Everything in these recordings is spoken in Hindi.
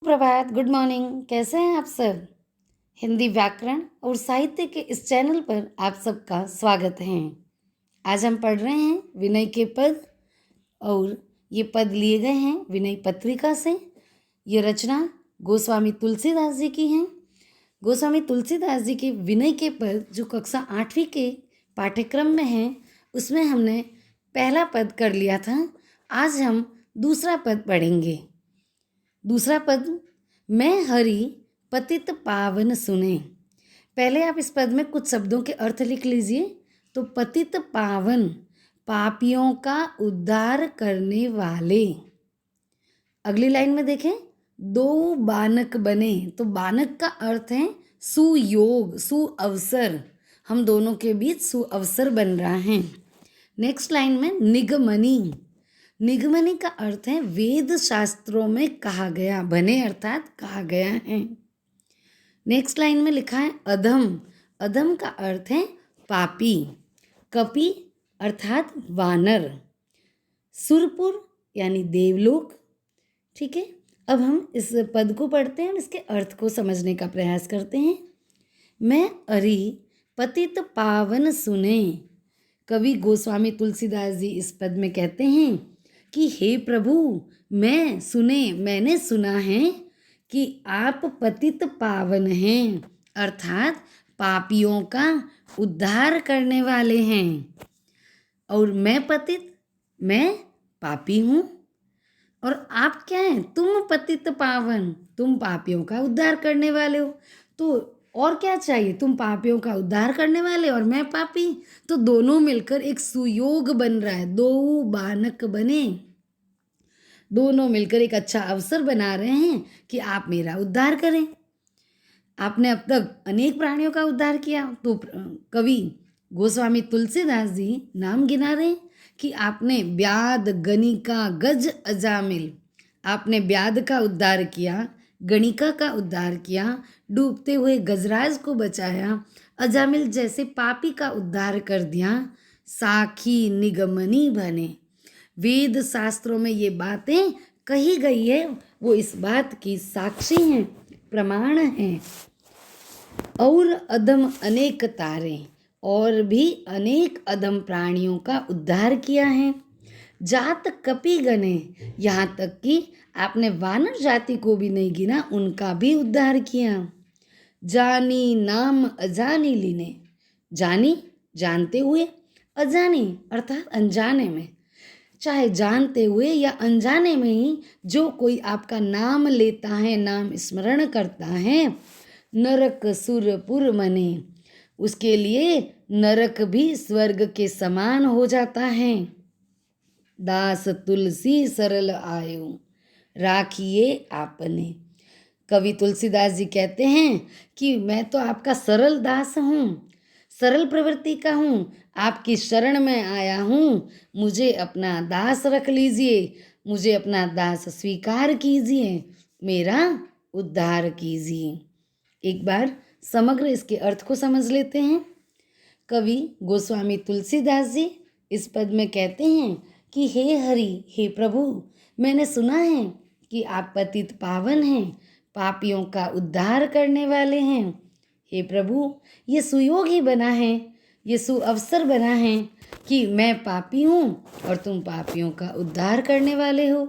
सुप्रभात, गुड मॉर्निंग। कैसे हैं आप सब? हिंदी व्याकरण और साहित्य के इस चैनल पर आप सबका स्वागत है। आज हम पढ़ रहे हैं विनय के पद और ये पद लिए गए हैं विनय पत्रिका से। ये रचना गोस्वामी तुलसीदास जी की हैं। गोस्वामी तुलसीदास जी के विनय के पद जो कक्षा 8वीं के पाठ्यक्रम में हैं, उसमें हमने पहला पद कर लिया था। आज हम दूसरा पद पढ़ेंगे। दूसरा पद, मैं हरि पतित पावन सुने। पहले आप इस पद में कुछ शब्दों के अर्थ लिख लीजिए। तो पतित पावन, पापियों का उद्धार करने वाले। अगली लाइन में देखें, दो बानक बने। तो बानक का अर्थ है सुयोग, सुअवसर। हम दोनों के बीच सुअवसर बन रहा है। नेक्स्ट लाइन में निगमनी। निगमनी का अर्थ है वेद शास्त्रों में कहा गया, बने अर्थात कहा गया है। नेक्स्ट लाइन में लिखा है अधम। अधम का अर्थ है पापी। कपि अर्थात वानर। सुरपुर यानी देवलोक। ठीक है, अब हम इस पद को पढ़ते हैं और इसके अर्थ को समझने का प्रयास करते हैं। मैं हरि पतित पावन सुने। कवि गोस्वामी तुलसीदास जी इस पद में कहते हैं कि हे प्रभु, मैंने सुना है कि आप पतित पावन हैं, अर्थात पापियों का उद्धार करने वाले हैं। और मैं पतित, मैं पापी हूँ। और आप क्या हैं? तुम पतित पावन, तुम पापियों का उद्धार करने वाले हो। तो और क्या चाहिए? तुम पापियों का उद्धार करने वाले और मैं पापी। तो दोनों मिलकर एक सुयोग बन रहा है। दो बानक बने, दोनों मिलकर एक अच्छा अवसर बना रहे हैं कि आप मेरा उद्धार करें। आपने अब तक अनेक प्राणियों का उद्धार किया। तो कवि गोस्वामी तुलसीदास जी नाम गिना रहे हैं कि आपने ब्याद, गणिका, गज, अजामिल, आपने ब्याद का उद्धार किया, गणिका का उद्धार किया, डूबते हुए गजराज को बचाया, अजामिल जैसे पापी का उद्धार कर दिया, साखी निगमनी बने। वेद शास्त्रों में ये बातें कही गई है, वो इस बात की साक्षी हैं, प्रमाण हैं। और अधम अनेक तारे, और भी अनेक अधम प्राणियों का उद्धार किया है। जात कपि गणे, यहाँ तक कि आपने वानर जाति को भी नहीं गिना, उनका भी उद्धार किया। जानी नाम अजानी लीने। जानी जानते हुए, अजानी अर्थात अनजाने में। चाहे जानते हुए या अनजाने में ही जो कोई आपका नाम लेता है, नाम स्मरण करता है, नरक सुरपुर मने, उसके लिए नरक भी स्वर्ग के समान हो जाता है। दास तुलसी सरल आयो, राखिए आपने। कवि तुलसीदास जी कहते हैं कि मैं तो आपका सरल दास हूँ, सरल प्रवृत्ति का हूँ, आपकी शरण में आया हूँ, मुझे अपना दास रख लीजिए, मुझे अपना दास स्वीकार कीजिए, मेरा उद्धार कीजिए। एक बार समग्र इसके अर्थ को समझ लेते हैं। कवि गोस्वामी तुलसीदास जी इस पद में कहते हैं कि हे हरि, हे प्रभु, मैंने सुना है कि आप पतित पावन हैं, पापियों का उद्धार करने वाले हैं। हे प्रभु, ये सुयोग ही बना है, ये सुअवसर बना है कि मैं पापी हूँ और तुम पापियों का उद्धार करने वाले हो।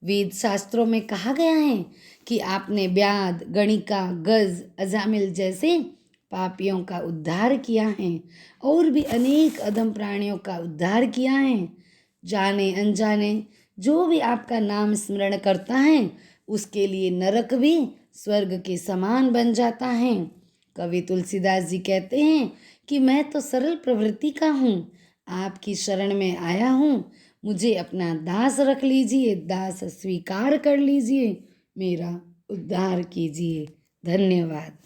वेद शास्त्रों में कहा गया है कि आपने ब्याद, गणिका, गज, अजामिल जैसे पापियों का उद्धार किया है और भी अनेक अधम प्राणियों का उद्धार किया है। जाने अनजाने जो भी आपका नाम स्मरण करता है, उसके लिए नरक भी स्वर्ग के समान बन जाता है। कवि तुलसीदास जी कहते हैं कि मैं तो सरल प्रवृत्ति का हूँ, आपकी शरण में आया हूँ, मुझे अपना दास रख लीजिए, दास स्वीकार कर लीजिए, मेरा उद्धार कीजिए। धन्यवाद।